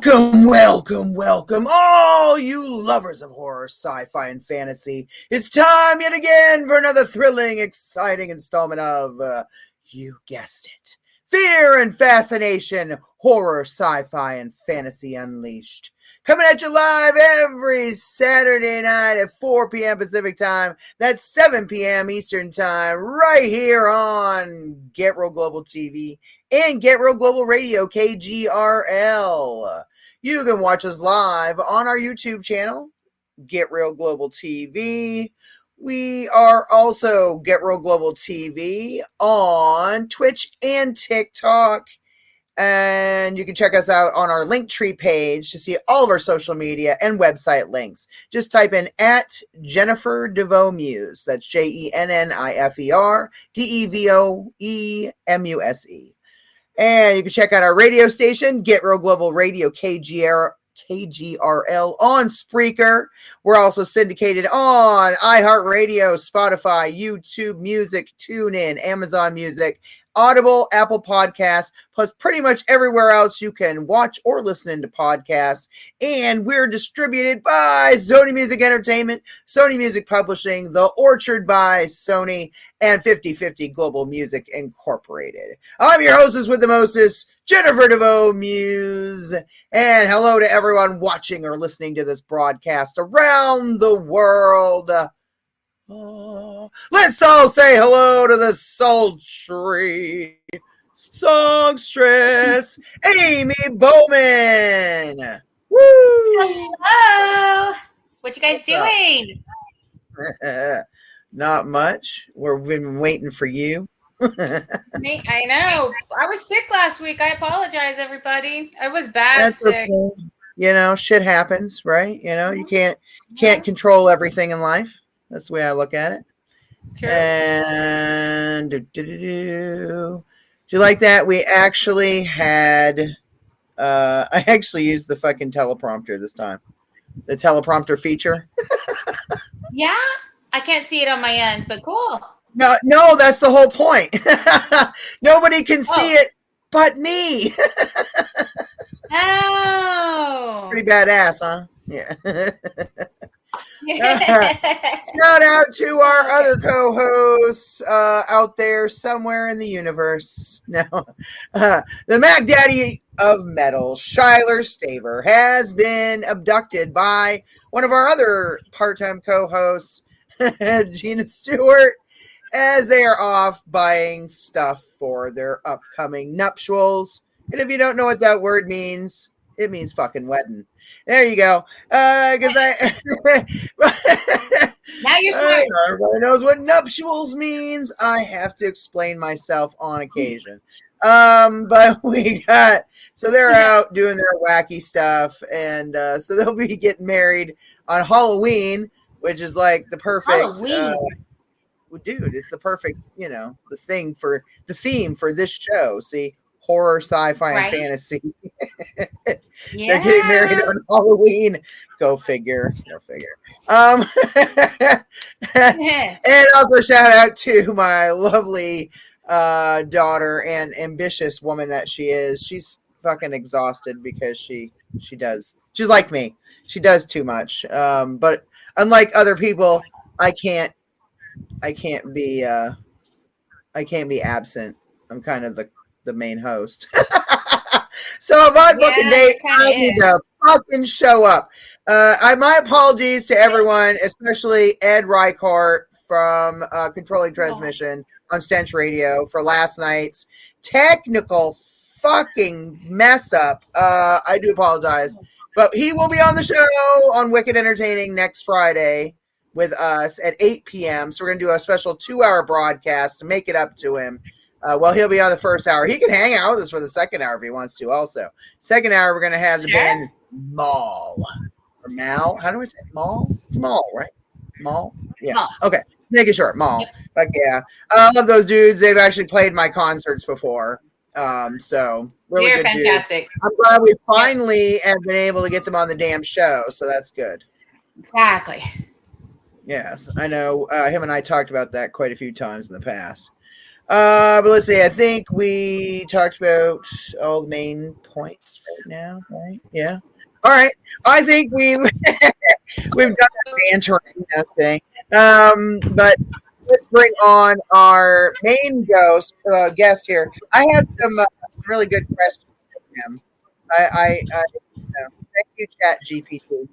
Welcome, all you lovers of horror, sci-fi, and fantasy. It's time yet again for another thrilling, exciting installment of, you guessed it, Fear and Fascination, Horror, Sci-Fi, and Fantasy Unleashed. Coming at you live every Saturday night at 4 p.m. Pacific Time. That's 7 p.m. Eastern Time, right here on Get Real Global TV and Get Real Global Radio, KGRL. You can watch us live on our YouTube channel, Get Real Global TV. We are also Get Real Global TV on Twitch and TikTok. And you can check us out on our Linktree page to see all of our social media and website links. Just type in at Jennifer DeVoe Muse. That's JenniferDevoemuse. And you can check out our radio station, Get Real Global Radio, KGRL on Spreaker. We're also syndicated on iHeartRadio, Spotify, YouTube Music, TuneIn, Amazon Music, Audible, Apple Podcasts, plus pretty much everywhere else you can watch or listen to podcasts. And we're distributed by Sony Music Entertainment, Sony Music Publishing, The Orchard by Sony, and 50/50 Global Music Incorporated. I'm your hostess with the mostest, Jennifer DeVoe Muse. And hello to everyone watching or listening to this broadcast around the world. Let's all say hello to the sultry songstress, Amy Bowman. Woo! Hello. What you guys doing? Not much. We've been waiting for you. I know. I was sick last week. I apologize, everybody. I was bad sick. Okay. You know, shit happens, right? You know, you can't control everything in life. That's the way I look at it. True. And do you like that? We actually had I actually used the fucking teleprompter this time. The teleprompter feature. Yeah? I can't see it on my end, but cool. No, that's the whole point. Nobody can see it but me. Oh. Pretty badass, huh? Yeah. Shout out to our other co-hosts out there somewhere in the universe. Now, the Mac Daddy of Metal, Shyler Staver, has been abducted by one of our other part-time co-hosts, Gina Stewart, as they are off buying stuff for their upcoming nuptials. And if you don't know what that word means, it means fucking wedding. There you go. Because now you're smart. Everybody knows what nuptials means. I have to explain myself on occasion. But so they're out doing their wacky stuff, and so they'll be getting married on Halloween, which is like the perfect. Halloween. Dude, it's the perfect, the theme for this show. See. Horror, sci-fi, and fantasy. Yeah. They're getting married on Halloween. Go figure. And also shout out to my lovely daughter and ambitious woman that she is. She's fucking exhausted because she's like me. She does too much. But unlike other people, I can't be absent. I'm kind of the main host. So if I book a date, I need to fucking show up. My apologies to everyone, especially Ed Reichart from Controlling Transmission on Stench Radio for last night's technical fucking mess up. I do apologize. But he will be on the show on Wicked Entertaining next Friday with us at 8 p.m. So we're going to do a special 2-hour broadcast to make it up to him. Well, he'll be on the first hour. He can hang out with us for the second hour if he wants to also. Second hour, we're going to have the band Mal. Or Mal. How do I say it? Mal? It's Mal, right? Mal? Yeah. Mal. Okay. Make it short. Mal. Yep. But yeah. I love those dudes. They've actually played my concerts before. So really They're good fantastic. dudes. I'm glad we finally have been able to get them on the damn show. So that's good. Exactly. Yes. I know him and I talked about that quite a few times in the past. But let's see. I think we talked about all the main points right now, right? Yeah. All right. I think we've done the bantering thing. But let's bring on our main guest here. I have some really good questions for him. Thank you, Chat GPT.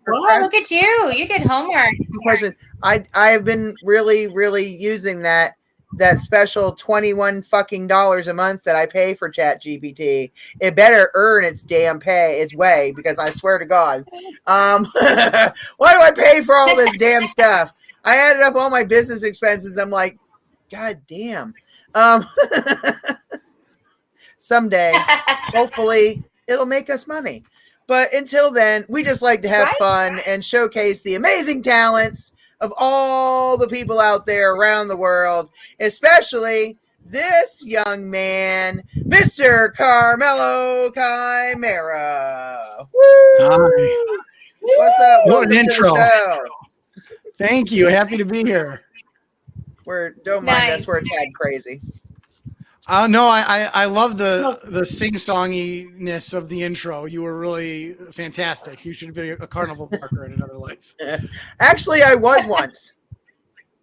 Wow, look at you. You did homework. Question. I have been really using that special $21 a month that I pay for Chat GPT. It better earn its way, because I swear to God, why do I pay for all this damn stuff? I added up all my business expenses. I'm like, God damn. Someday, hopefully, it'll make us money. But until then, we just like to have fun and showcase the amazing talents of all the people out there around the world, especially this young man, Mr. Carmelo Chimera. Woo! Hi. What's up? What Welcome an intro. to the show. Thank you. Happy to be here. Don't mind us. We're a tad crazy. No, I love the sing-songiness of the intro. You were really fantastic. You should be a carnival barker in another life. Actually, I was once.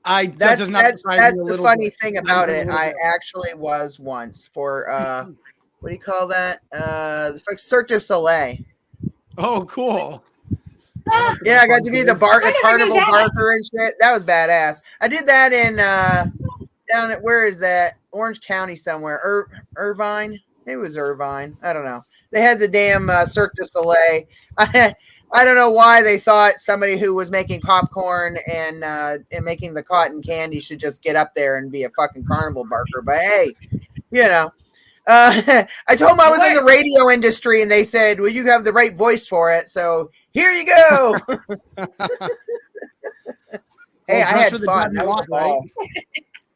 That does not surprise me a little bit. That's the funny thing about it. I actually was once for what do you call that? Cirque du Soleil. Oh, cool. Yeah, I got to be the carnival barker and shit. That was badass. I did that in down at, where is that? Orange County somewhere. Irvine? Maybe it was Irvine. I don't know. They had the damn Cirque du Soleil. I don't know why they thought somebody who was making popcorn and making the cotton candy should just get up there and be a fucking carnival barker. But hey, you know. I told them I was in the radio industry, and they said, well, you have the right voice for it, so here you go. Hey, I had fun. That was right?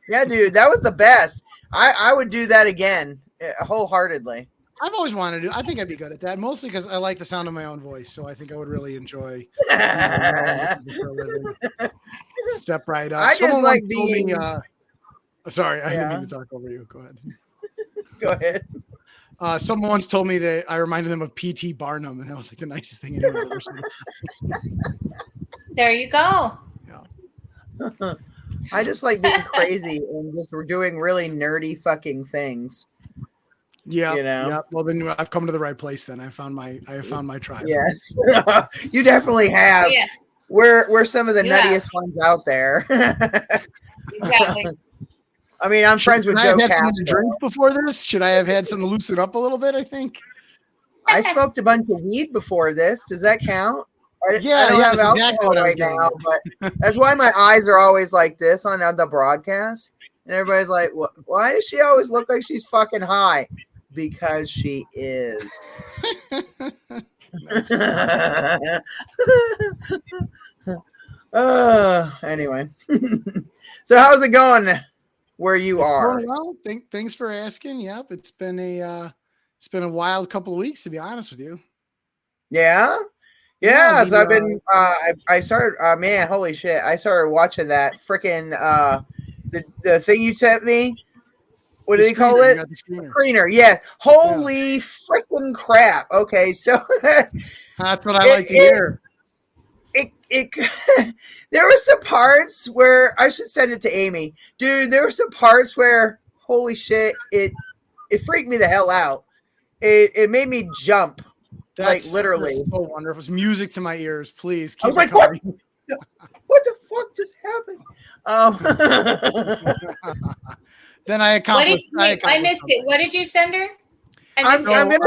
Yeah, dude, that was the best. I would do that again, wholeheartedly. I've always wanted to. I think I'd be good at that, mostly because I like the sound of my own voice, so I think I would really enjoy. Step right up. I just like being. Sorry, I didn't mean to talk over you. Go ahead. Go ahead. Someone once told me that I reminded them of P.T. Barnum, and that was like the nicest thing anyone's ever said. There you go. Yeah. I just like being crazy and just we're doing really nerdy fucking things. Yeah. You know? Yeah. Well, then I've come to the right place. Then I have found my tribe. Yes, you definitely have. Oh, yes. We're some of the nuttiest ones out there. Exactly. I mean, I'm friends with Joe Castro. Castro. Drink before this? Should I have had something to loosen up a little bit? I think I smoked a bunch of weed before this. Does that count? I don't have alcohol exactly right now, but that's why my eyes are always like this on the broadcast. And everybody's like, why does she always look like she's fucking high? Because she is. Anyway. So how's it going where you are? Well, thanks for asking. Yep, it's been a wild couple of weeks, to be honest with you. Yeah. Yeah, so I've been I started man, holy shit. I started watching that freaking the thing you sent me. What do they call it? Screener. Yeah. Holy freaking crap. Okay, so that's what I like to hear. There were some parts where I should send it to Amy. Dude, there were some parts where holy shit, it freaked me the hell out. It made me jump. That's literally so wonderful. It's music to my ears. Please keep I was like, what the fuck just happened? Then I accomplished. I missed it. What did you send her? I'm gonna.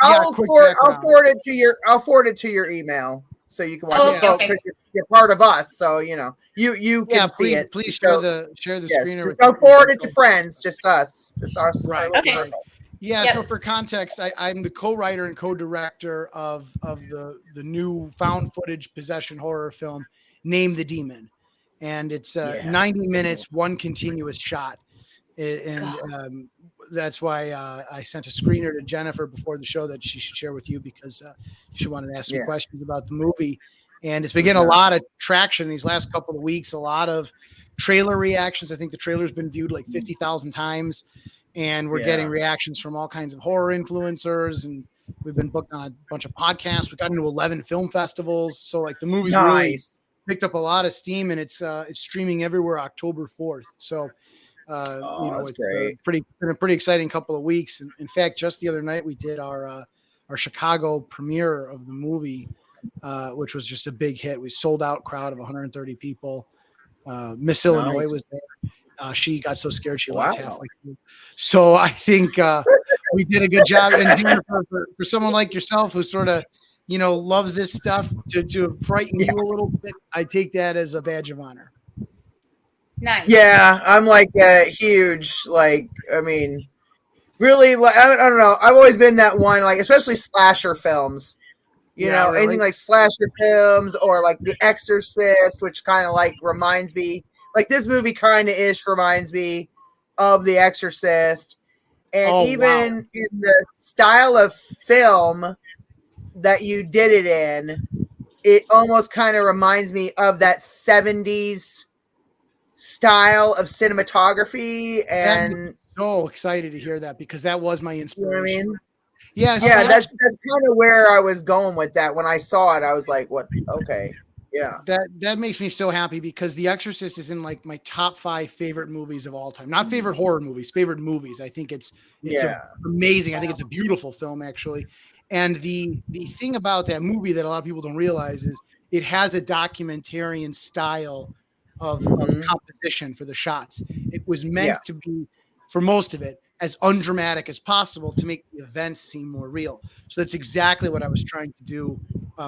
I'll forward it to your. I'll forward it to your email so you can watch it. Because you're part of us, so you know you can see it. Please share the screener. Just I'll forward it to friends. Just us. Just us. Right. Okay. Circle. Yeah, so for context, I'm the co-writer and co-director of the new found footage possession horror film, Name the Demon. And it's 90 minutes, one continuous shot. And that's why I sent a screener to Jennifer before the show that she should share with you because she wanted to ask some questions about the movie. And it's been getting a lot of traction these last couple of weeks, a lot of trailer reactions. I think the trailer's been viewed like 50,000 times, and we're getting reactions from all kinds of horror influencers, and we've been booked on a bunch of podcasts. We got into 11 film festivals. So like the movie's really picked up a lot of steam, and it's streaming everywhere October 4th. So it's been a pretty exciting couple of weeks. In fact, just the other night we did our Chicago premiere of the movie, which was just a big hit. We sold out crowd of 130 people. Miss Illinois was there. She got so scared she left halfway through. So I think we did a good job. And for someone like yourself who sort of, loves this stuff, to frighten you a little bit, I take that as a badge of honor. Nice. Yeah, I'm like a huge, really, I don't know. I've always been that one, especially slasher films. Anything like slasher films or like The Exorcist, which kind of reminds me, this movie kind of reminds me of The Exorcist. And in the style of film that you did it in, it almost kind of reminds me of that 70s style of cinematography. And so excited to hear that, because that was my inspiration. You know what I mean? Yeah, that's kind of where I was going with that. When I saw it, I was like, "What? Okay, yeah." That makes me so happy, because The Exorcist is in my top 5 favorite movies of all time. Not favorite horror movies, favorite movies. I think it's amazing. I think it's a beautiful film, actually. And the thing about that movie that a lot of people don't realize is it has a documentarian style of composition for the shots. It was meant to be, for most of it, as undramatic as possible to make the events seem more real. So that's exactly what I was trying to do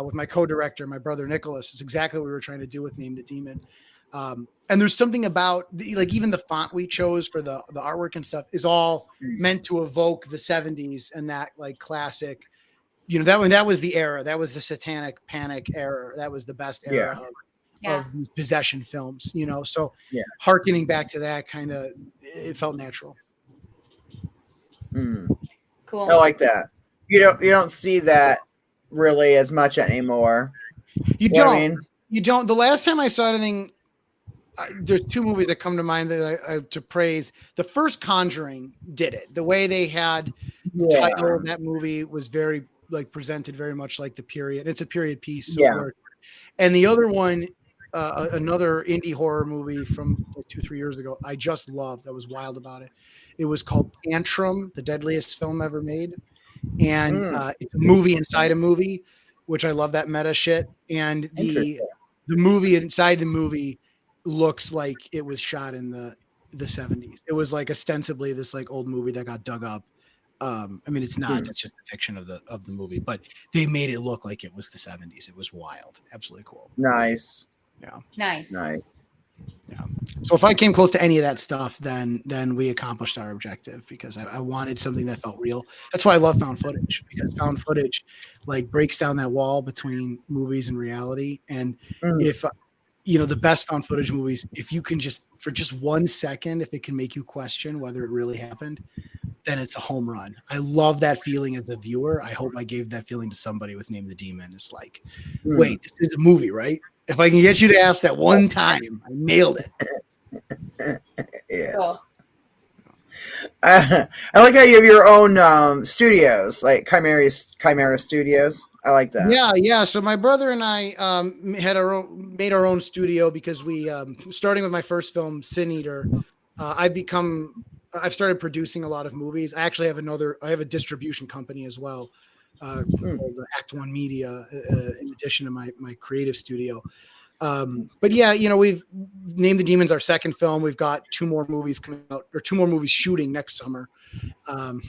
with my co-director, my brother Nicholas. It's exactly what we were trying to do with Name the Demon. And there's something about even the font we chose for the artwork and stuff is all meant to evoke the 70s and that classic, that was the era. That was the Satanic Panic era. That was the best era of possession films, so hearkening back to that it felt natural. Cool. I like that. You don't see that really as much anymore. You don't. The last time I saw anything, there's 2 movies that come to mind that I to praise. The first Conjuring did it. The way they had the title of that movie was very presented very much like the period. It's a period piece. So and the other one, another indie horror movie from 2-3 years ago, I just loved. I was wild about it. It was called Tantrum, the deadliest film ever made. And it's a movie inside a movie, which I love that meta shit. And the movie inside the movie looks like it was shot in the 70s. It was ostensibly this old movie that got dug up. It's not. That's just a fiction of the movie, but they made it look like it was the 70s. It was wild. Absolutely cool. Nice. Yeah. Nice. Yeah. So if I came close to any of that stuff, then we accomplished our objective, because I wanted something that felt real. That's why I love found footage, because found footage breaks down that wall between movies and reality. And if the best found footage movies, if you can for just 1 second, if it can make you question whether it really happened, then it's a home run. I love that feeling as a viewer. I hope I gave that feeling to somebody with Name the Demon. It's wait, this is a movie, right? If I can get you to ask that one time, I nailed it. Yes. Cool. I like how you have your own studios, like Chimera Studios. I like that. Yeah. So my brother and I made our own studio, because we, starting with my first film, Sin Eater, I've started producing a lot of movies. I actually have a distribution company as well, called Act One Media, in addition to my creative studio. But yeah, we've Named the Demon's our second film. We've got 2 more movies coming out, or 2 more movies shooting next summer. And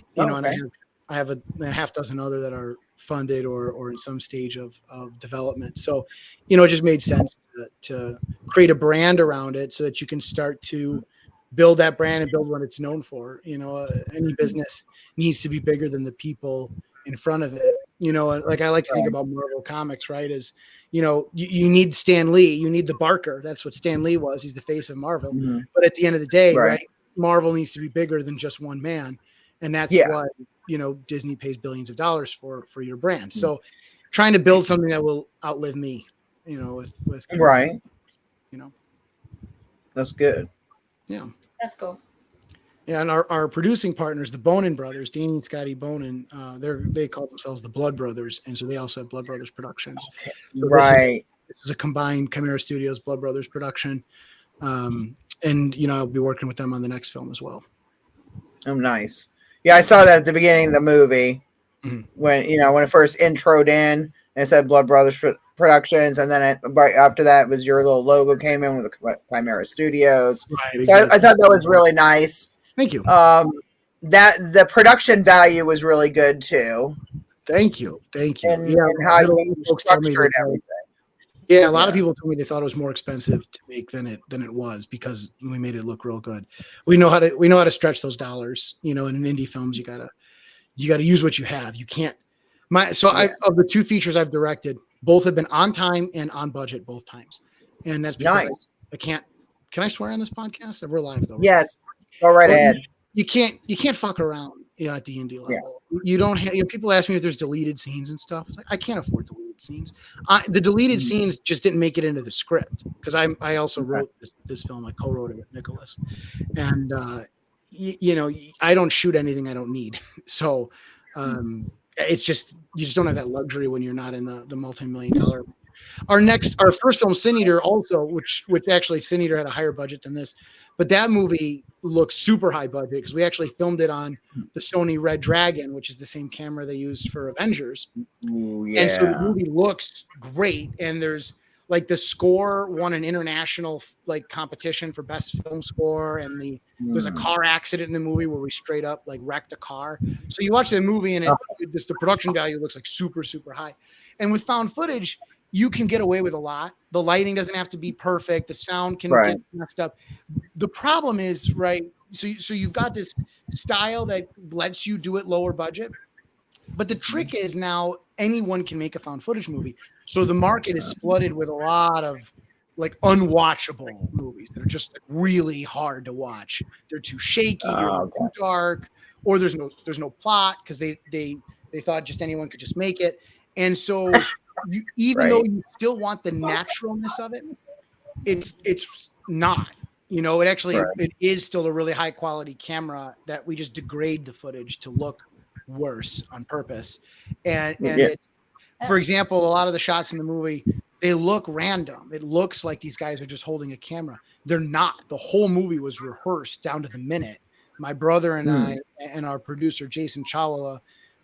I have a half dozen other that are funded or in some stage of development. So, it just made sense to create a brand around it, so that you can start to build that brand and build what it's known for. Any business needs to be bigger than the people in front of it. I like to think about Marvel Comics, right? Is, you need Stan Lee, you need the Barker. That's what Stan Lee was. He's the face of Marvel. But at the end of the day, right, Marvel needs to be bigger than just one man. And that's why, Disney pays billions of dollars for your brand. So trying to build something that will outlive me, with right. That's good. Yeah. That's cool. Yeah, and our producing partners, the Bonin brothers, Danny and Scotty Bonin, they call themselves the Blood Brothers, and so they also have Blood Brothers Productions. So Right. this is a combined Chimera Studios Blood Brothers production, and I'll be working with them on the next film as well. Oh, nice. Yeah, I saw that at the beginning of the movie when it first introed in and it said Blood Brothers Productions, and then right after that was your little logo came in with the Chimera Studios. Right, exactly. So I thought that was really nice. Thank you. That the production value was really good too. Thank you. And how you structured everything. Yeah, a lot of people told me they thought it was more expensive to make than it was because we made it look real good. We know how to stretch those dollars. In indie films, you gotta use what you have. You can't. Of the two features I've directed, both have been on time and on budget both times, and that's because nice. I can't. Can I swear on this podcast? We're live though. Right? Yes, go right ahead. You can't fuck around. At the indie level, you don't have. People ask me if there's deleted scenes and stuff. It's like I can't afford deleted scenes. The deleted scenes just didn't make it into the script because I also wrote this film. I co-wrote it with Nicholas, and I don't shoot anything I don't need. So it's just you just don't have that luxury when you're not in the multi-million-dollar. Our first film, Sin Eater, also, which actually Sin Eater had a higher budget than this, but that movie looks super high budget because we actually filmed it on the Sony Red Dragon, which is the same camera they used for Avengers. Ooh, yeah. And so the movie looks great. And there's the score won an international competition for best film score. And there's a car accident in the movie where we straight up wrecked a car. So you watch the movie and the production value looks super, super high. And with found footage, you can get away with a lot. The lighting doesn't have to be perfect. The sound can get messed up. The problem is, right, so you've got this style that lets you do it lower budget. But the trick is now anyone can make a found footage movie. So the market is flooded with a lot of unwatchable movies that are just really hard to watch. They're too shaky, they're too dark, or there's no plot because they thought just anyone could just make it. And so even though you still want the naturalness of it, it's not. It actually it is still a really high quality camera that we just degrade the footage to look worse on purpose. And it's, for example, a lot of the shots in the movie, they look random. It looks like these guys are just holding a camera. They're not. The whole movie was rehearsed down to the minute. My brother and I and our producer Jason Chawala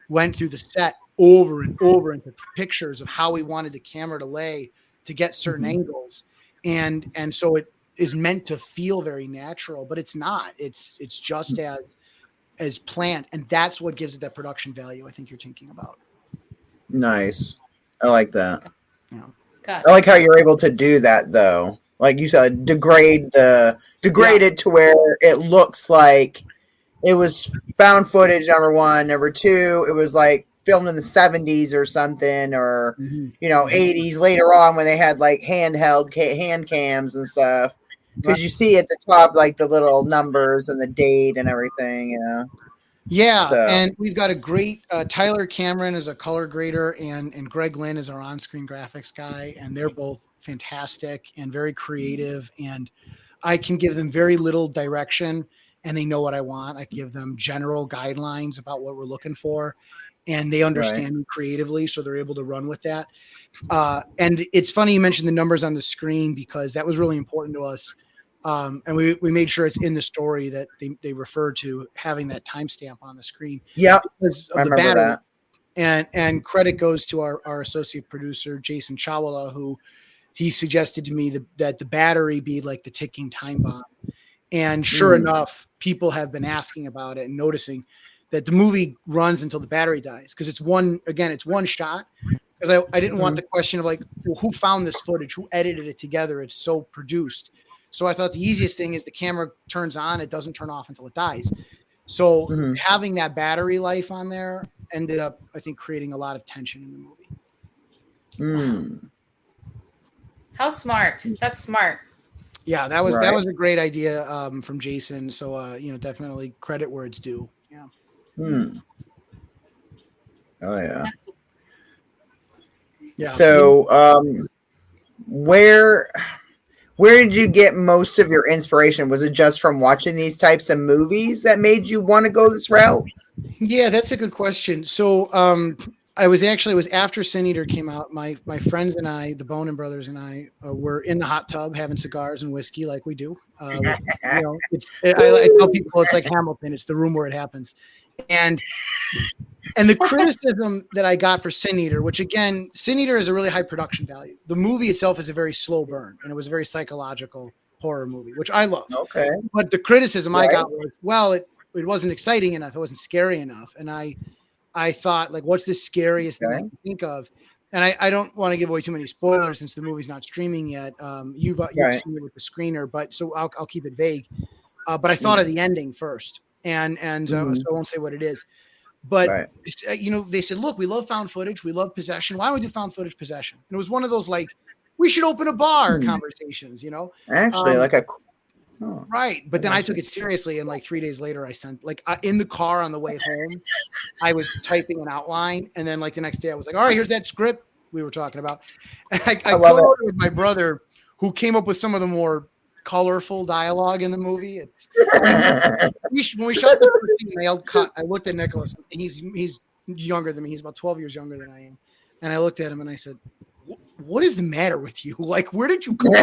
went through the set over and over and took pictures of how we wanted the camera to lay to get certain angles. And so it is meant to feel very natural, but it's not. It's just as planned. And that's what gives it that production value I think you're thinking about. Nice. I like that. Yeah. I like how you're able to do that though. Like you said, degrade it to where it looks like it was found footage, number one. Number two, it was filmed in the 70s or something, or 80s later on when they had handheld hand cams and stuff. Because you see at the top the little numbers and the date and everything, Yeah, so. And we've got a great Tyler Cameron is a color grader, and Greg Lynn is our on-screen graphics guy, and they're both fantastic and very creative. And I can give them very little direction, and they know what I want. I give them general guidelines about what we're looking for, and they understand me creatively, so they're able to run with that. And it's funny you mentioned the numbers on the screen because that was really important to us. And we made sure it's in the story that they refer to having that timestamp on the screen. Yep, because of the battery. And credit goes to our associate producer Jason Chawala, who he suggested to me that the battery be like the ticking time bomb. And sure enough, people have been asking about it and noticing that the movie runs until the battery dies because it's one shot. Because I didn't want the question of well, who found this footage? Who edited it together? It's so produced. So I thought the easiest thing is the camera turns on, it doesn't turn off until it dies. So having that battery life on there ended up, I think, creating a lot of tension in the movie. Wow. How smart. That's smart. Yeah, that was a great idea from Jason. So definitely credit where it's due. Yeah. Oh yeah. Yeah. So where Where did you get most of your inspiration? Was it just from watching these types of movies that made you want to go this route? Yeah, that's a good question. So, it was after Sin Eater came out. My friends and I, the Bonin brothers and I, were in the hot tub having cigars and whiskey, like we do. I tell people it's like Hamilton. It's the room where it happens, and the criticism that I got for Sin Eater, which again, Sin Eater is a really high production value. The movie itself is a very slow burn, and it was a very psychological horror movie, which I love. Okay, but the criticism I got was, well, it wasn't exciting enough. It wasn't scary enough, and I thought, like, what's the scariest thing I can think of? And I don't want to give away too many spoilers since the movie's not streaming yet. You've seen it with the screener, but so I'll keep it vague. But I thought of the ending first, and so I won't say what it is. But they said, look, we love found footage, we love possession. Why don't we do found footage possession? And it was one of those like, we should open a bar conversations, Actually, right. But then I took it seriously, and like 3 days later, I sent in the car on the way home, I was typing an outline, and then like the next day, I was like, all right, here's that script we were talking about. And I co-wrote it with my brother, who came up with some of the more colorful dialogue in the movie. It's when we shot the first scene, nailed cut. I looked at Nicholas, and he's younger than me. He's about 12 years younger than I am. And I looked at him and I said, "What is the matter with you? Like, where did you come?"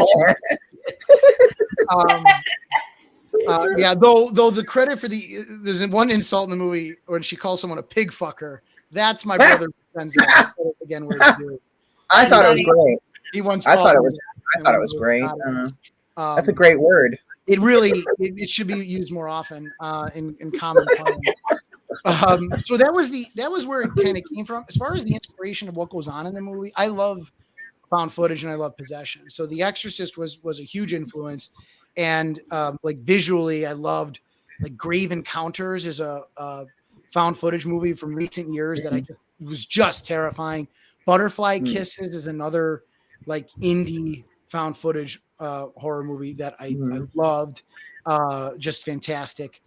Though the credit for there's one insult in the movie when she calls someone a pig fucker. That's my brother. Again, where to do. I thought it was great. He once. I thought it was great. That's a great word. It really it should be used more often in common parlance. So that was where it kind of came from. As far as the inspiration of what goes on in the movie, I love found footage and I love possession. So The Exorcist was a huge influence, and like visually, I loved like Grave Encounters is a found footage movie from recent years that was just terrifying. Butterfly Kisses is another like indie found footage horror movie that I loved, just fantastic.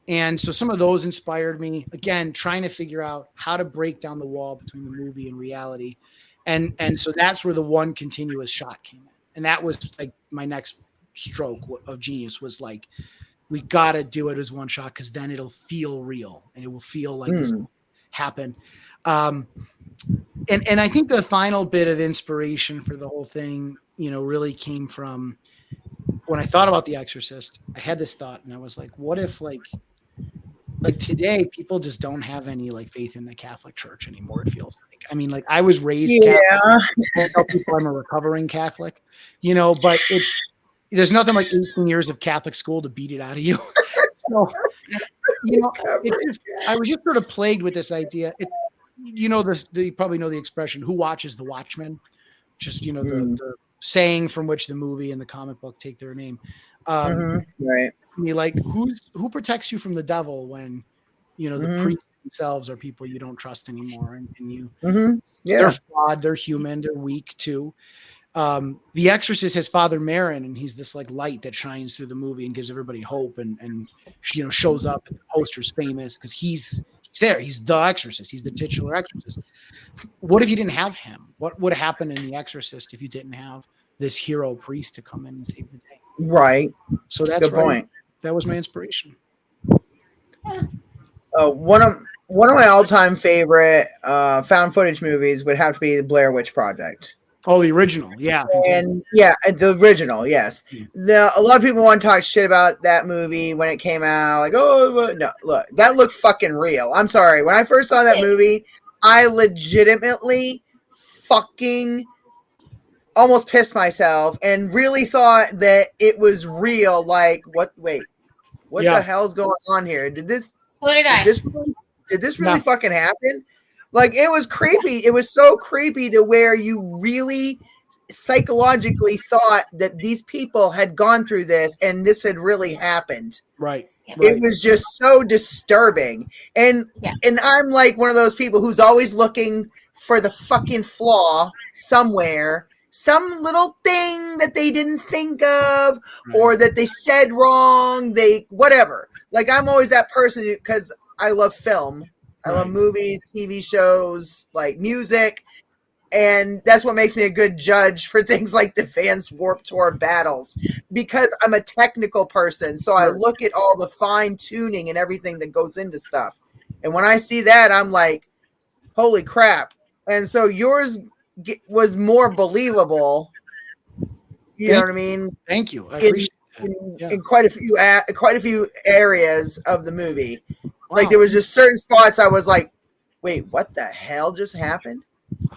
And so some of those inspired me, again, trying to figure out how to break down the wall between the movie and reality. And so that's where the one continuous shot came in. And that was like my next stroke of genius was like, we got to do it as one shot, because then it'll feel real and it will feel like this happened. And I think the final bit of inspiration for the whole thing, really came from when I thought about The Exorcist. I had this thought, and I was like, what if like today people just don't have any like faith in the Catholic Church anymore? It feels like, I mean, like I was raised Catholic. I tell people I'm a recovering Catholic, but there's nothing like 18 years of Catholic school to beat it out of you. So, I was just sort of plagued with this idea. You probably know the expression, who watches the Watchmen? Just, the saying from which the movie and the comic book take their name. Right. Like, who protects you from the devil when, the priests themselves are people you don't trust anymore, and you, they're flawed, they're human, they're weak too. The Exorcist has Father Merrin, and he's this like light that shines through the movie and gives everybody hope, and shows up. The poster's famous because he's there. He's the Exorcist. He's the titular Exorcist. What if you didn't have him? What would happen in The Exorcist if you didn't have this hero priest to come in and save the day? Right. So that's good point. That was my inspiration. One of my all-time favorite found footage movies would have to be the Blair Witch Project. Oh, the original, yeah. And the original, yes. A lot of people want to talk shit about that movie when it came out. Like, no, look, that looked fucking real. I'm sorry. When I first saw that movie, I legitimately fucking almost pissed myself and really thought that it was real. Like, what the hell's going on here? Did this really fucking happen? Like, it was creepy. It was so creepy to where you really psychologically thought that these people had gone through this and this had really happened. Right. It was just so disturbing. And I'm like one of those people who's always looking for the fucking flaw somewhere, some little thing that they didn't think of or that they said wrong, whatever. Like, I'm always that person because I love film. I love movies, TV shows, like music. And that's what makes me a good judge for things like the Vans Warped Tour battles, because I'm a technical person. So I look at all the fine tuning and everything that goes into stuff. And when I see that, I'm like, holy crap. And so yours was more believable. You know what I mean? Thank you. I appreciate that. In quite a few areas of the movie. Wow. Like there was just certain spots I was like, wait, what the hell just happened?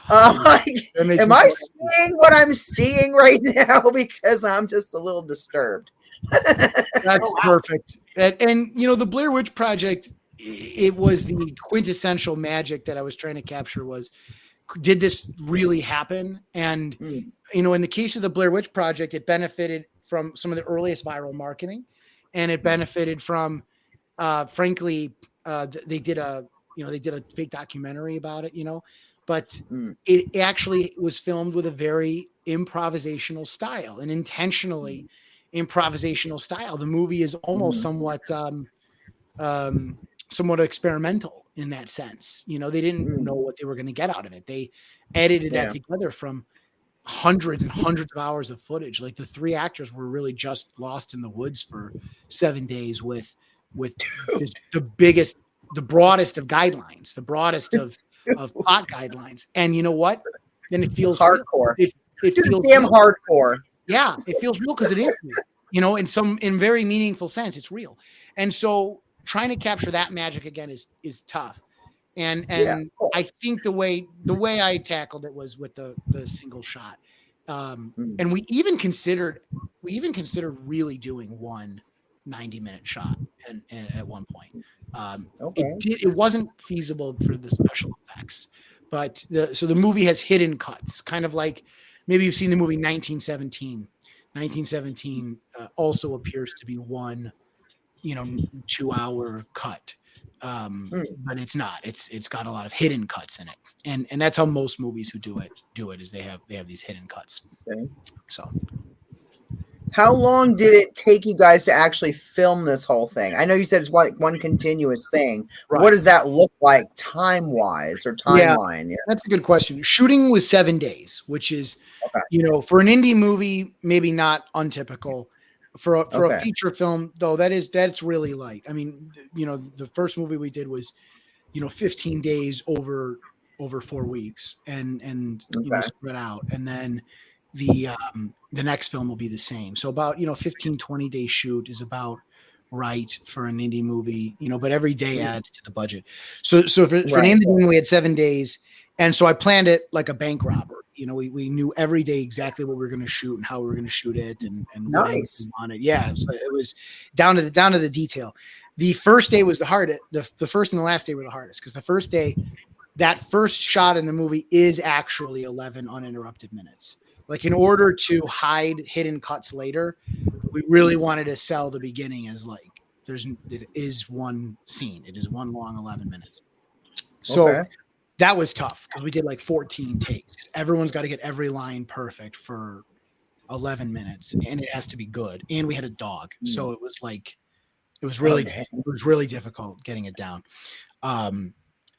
Am I seeing what I'm seeing right now? Because I'm just a little disturbed. That's perfect. And you know, the Blair Witch Project, it was the quintessential magic that I was trying to capture was, did this really happen? And you know, in the case of the Blair Witch Project, it benefited from some of the earliest viral marketing, and it benefited from, frankly, they did a fake documentary about it, you know, but it actually was filmed with a very improvisational style, and intentionally improvisational style. The movie is almost somewhat experimental in that sense. You know, they didn't know what they were going to get out of it. They edited that together from hundreds and hundreds of hours of footage. Like the three actors were really just lost in the woods for 7 days with the biggest, the broadest of guidelines, the broadest of plot guidelines. And you know what? Then it feels hardcore. It feels damn real. hardcore. Yeah, it feels real because it is real. You know, in very meaningful sense, it's real. And so trying to capture that magic again is tough. And I think the way I tackled it was with the single shot. And we even considered really doing one 90-minute shot and at one point. It wasn't feasible for the special effects, but so the movie has hidden cuts, kind of like maybe you've seen the movie 1917. 1917 also appears to be one, 2-hour cut. But it's not. It's got a lot of hidden cuts in it, and that's how most movies who do it is they have these hidden cuts. Okay. So, how long did it take you guys to actually film this whole thing? I know you said it's one continuous thing. Right. What does that look like time wise or timeline? Yeah, that's a good question. Shooting was 7 days, which is for an indie movie maybe not untypical. For a feature film, though, that's really light. I mean, the first movie we did was, 15 days over 4 weeks, and spread out. And then the next film will be the same. So about 15, 20 day shoot is about right for an indie movie. But every day adds to the budget. So for an indie movie, we had 7 days, and so I planned it like a bank robber. We knew every day exactly what we were going to shoot and how we were going to shoot it, and nice. What we wanted. Yeah, so it was down to the detail. The first day was the hardest. The first and the last day were the hardest, because the first day, that first shot in the movie is actually 11 uninterrupted minutes. Like, in order to hide hidden cuts later, we really wanted to sell the beginning as like it is one scene. It is one long 11 minutes. So. That was tough because we did like 14 takes. Everyone's got to get every line perfect for 11 minutes, and it has to be good. And we had a dog, so it was really difficult getting it down. And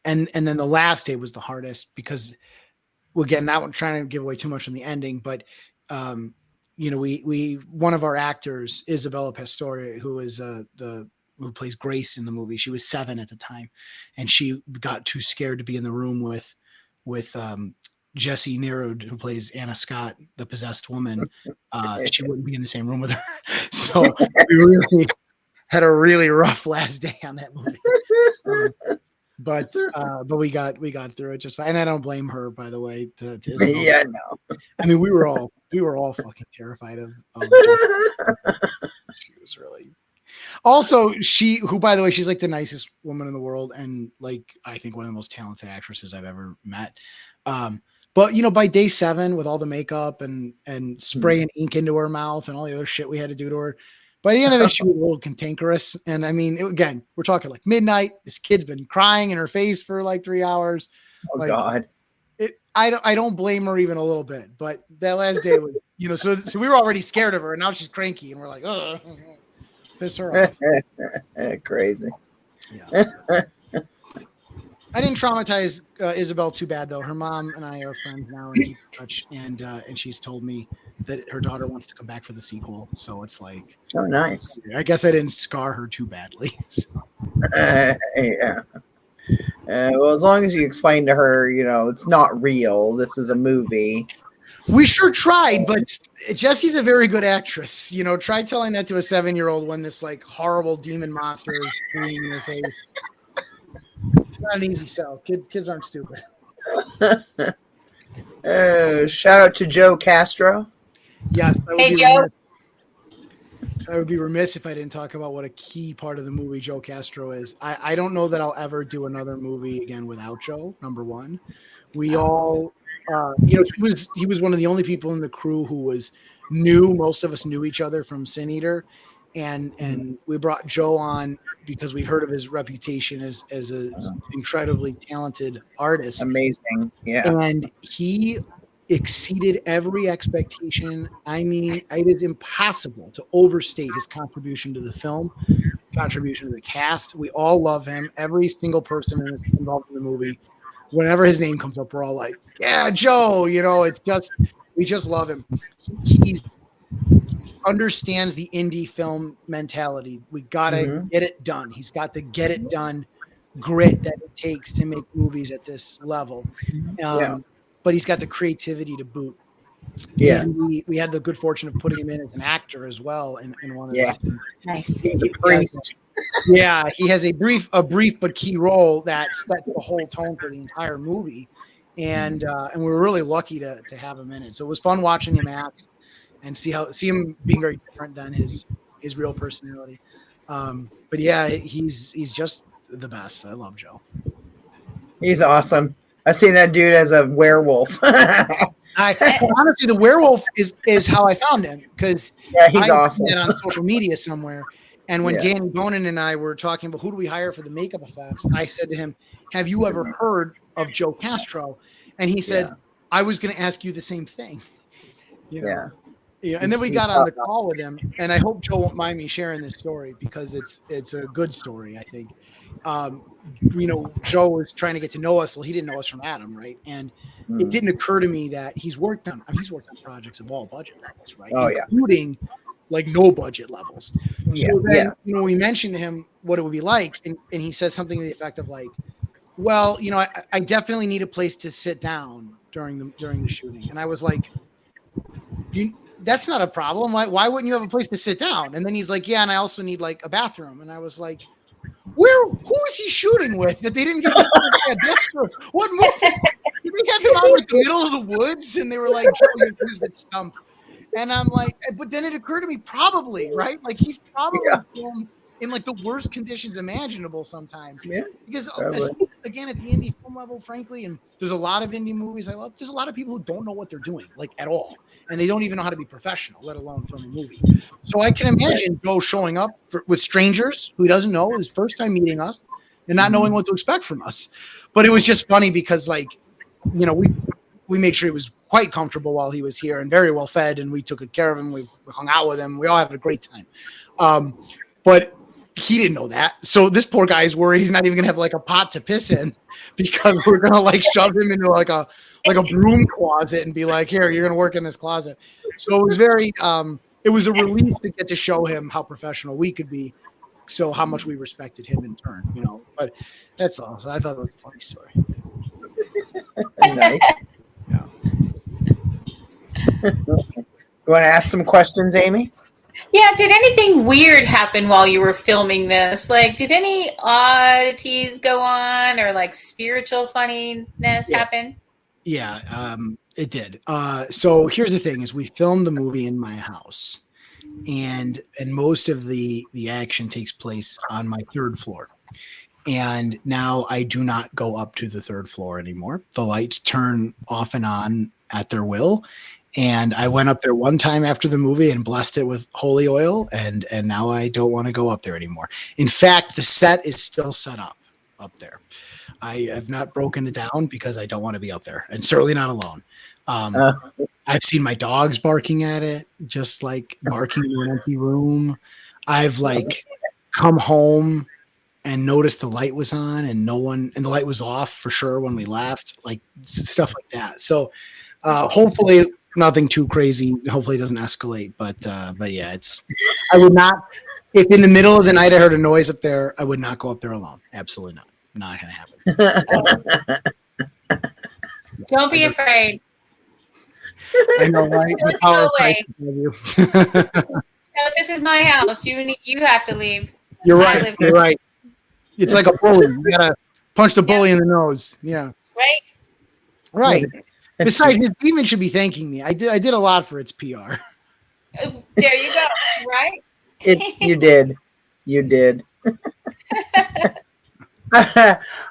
then the last day was the hardest because, again, not trying to give away too much from the ending, but we one of our actors, Isabella Pastore, who is who plays Grace in the movie. She was 7 at the time, and she got too scared to be in the room with Jessie Nerud, who plays Anna Scott, the possessed woman. She wouldn't be in the same room with her. So we really had a really rough last day on that movie. But we got through it just fine. And I don't blame her, by the way. Yeah, no. I mean, we were all fucking terrified of she was really. Also, who, by the way, she's like the nicest woman in the world, and like I think one of the most talented actresses I've ever met. But by day 7, with all the makeup and spraying ink into her mouth and all the other shit we had to do to her, by the end of it, she was a little cantankerous. And I mean, again, we're talking like midnight. This kid's been crying in her face for like 3 hours. Oh, like, God. I don't blame her even a little bit. But that last day was, so we were already scared of her, and now she's cranky, and we're like, oh. Piss her off. Crazy. Yeah. I didn't traumatize Isabel too bad though. Her mom and I are friends now and keep in touch, and she's told me that her daughter wants to come back for the sequel. So it's like, Oh, nice. I guess I didn't scar her too badly. So. Yeah. Well, as long as you explain to her, it's not real. This is a movie. We sure tried, but Jessie's a very good actress. Try telling that to a 7-year-old when this like horrible demon monster is screaming in your face. It's not an easy sell. Kids aren't stupid. Shout out to Joe Castro. Yes. Hey, Joe. I would be remiss if I didn't talk about what a key part of the movie Joe Castro is. I don't know that I'll ever do another movie again without Joe. Number one, we all, he was one of the only people in the crew who was new. Most of us knew each other from Sin Eater, and we brought Joe on because we'd heard of his reputation as an incredibly talented artist. Amazing, yeah. And he exceeded every expectation. I mean, it is impossible to overstate his contribution to the film, contribution to the cast. We all love him. Every single person involved in the movie, whenever his name comes up, we're all like, yeah, Joe, we just love him. He understands the indie film mentality. We gotta get it done. He's got the get it done grit that it takes to make movies at this level. But he's got the creativity to boot. Yeah. And we had the good fortune of putting him in as an actor as well in one of the scenes. Nice. He's a priest. He has a brief but key role that sets the whole tone for the entire movie. And we were really lucky to have him in it. So it was fun watching him act and see him being very different than his real personality. But yeah, he's just the best. I love Joe. He's awesome. I've seen that dude as a werewolf. Honestly, the werewolf is how I found him because he's awesome. I on social media somewhere. And when Danny Bonin and I were talking about who do we hire for the makeup effects, I said to him, "Have you ever heard of Joe Castro?" And he said, "I was going to ask you the same thing." Yeah. And then we got on the call with him, and I hope Joe won't mind me sharing this story because it's a good story, I think. Joe was trying to get to know us. Well, he didn't know us from Adam, right? And it didn't occur to me that he's worked on projects of all budget levels, right? Including like no budget levels. So then, we mentioned to him what it would be like, and he said something to the effect of like, well, I definitely need a place to sit down during the shooting. And I was like, that's not a problem. Why wouldn't you have a place to sit down? And then he's like, yeah, and I also need like a bathroom. And I was like, who is he shooting with that they didn't give this guy a bathroom? What movie? Did they have him out like the middle of the woods? And they were like, here's the stump. And I'm like, but then it occurred to me, probably, right? Like he's probably filmed in like the worst conditions imaginable sometimes. Yeah. Because again, at the indie film level, frankly, and there's a lot of indie movies I love, there's a lot of people who don't know what they're doing, like at all. And they don't even know how to be professional, let alone film a movie. So I can imagine Joe showing up with strangers who he doesn't know, his first time meeting us, and not knowing what to expect from us. But it was just funny because, like, we made sure he was quite comfortable while he was here and very well fed, and we took good care of him. We hung out with him. We all had a great time. But he didn't know that. So this poor guy is worried he's not even going to have like a pot to piss in because we're going to like shove him into like a broom closet and be like, here, you're going to work in this closet. So it was very, it was a relief to get to show him how professional we could be. So how much we respected him in turn, but that's all. So I thought it was a funny story. Nice. Yeah. You want to ask some questions, Amy? Yeah, did anything weird happen while you were filming this? Like, did any oddities go on or like spiritual funniness happen? Yeah, it did. So here's the thing is we filmed the movie in my house and most of the action takes place on my third floor. And now I do not go up to the third floor anymore. The lights turn off and on at their will. And I went up there one time after the movie and blessed it with holy oil. And now I don't want to go up there anymore. In fact, the set is still set up there. I have not broken it down because I don't want to be up there and certainly not alone. I've seen my dogs barking at it, just like barking in an empty room. I've like come home and noticed the light was on and the light was off for sure when we left, like stuff like that. So hopefully nothing too crazy. Hopefully it doesn't escalate. But yeah, I would not. If in the middle of the night I heard a noise up there, I would not go up there alone. Absolutely not. Not gonna happen. Don't be afraid. I know, right? The power of Christ will you. No, this is my house. You have to leave. You're right. You're right. It's like a bully. You gotta punch the bully in the nose. Yeah. Right. Right. Besides, this demon should be thanking me. I did a lot for its PR. There you go. Right. You did. All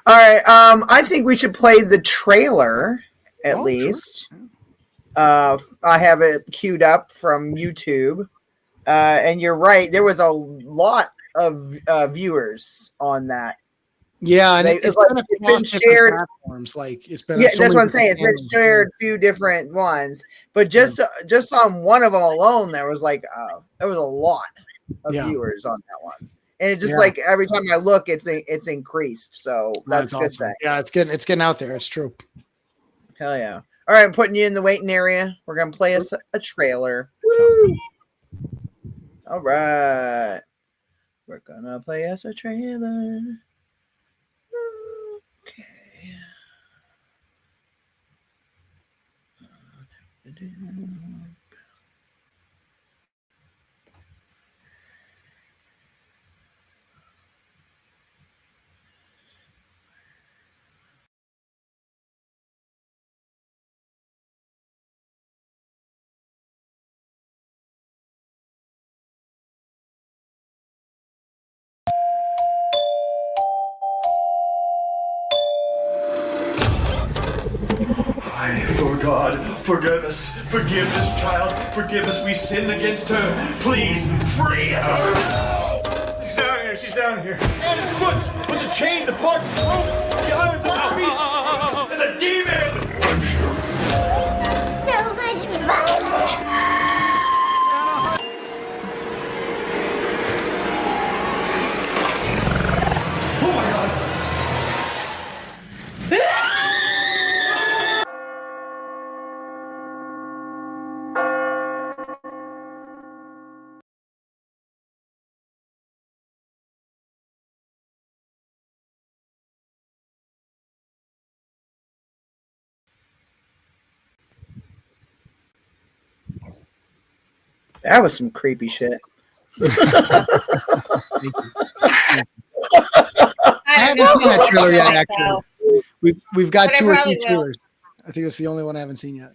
right. I think we should play the trailer at least. Sure. I have it queued up from YouTube. And you're right. There was a lot of viewers on that. Yeah, and it's been shared. Platforms. Like it's been. Yeah, that's what I'm saying. It's been shared a few different ones, but just on one of them alone, there was a lot of viewers on that one, and it just like every time I look, it's increased. So that's a good thing. Yeah, it's getting out there. It's true. Hell yeah! All right, I'm putting you in the waiting area. We're gonna play us a trailer. Woo! All right, we're gonna play us a trailer. Okay. For God, forgive us, forgive this child, forgive us, we sinned against her. Please, free her. She's down here. And put the chains apart, the irons on her feet. And the demon. So much fun. Oh my God. That was some creepy shit. I haven't seen that trailer yet, actually. We've got 2 or 3 trailers. I think that's the only one I haven't seen yet.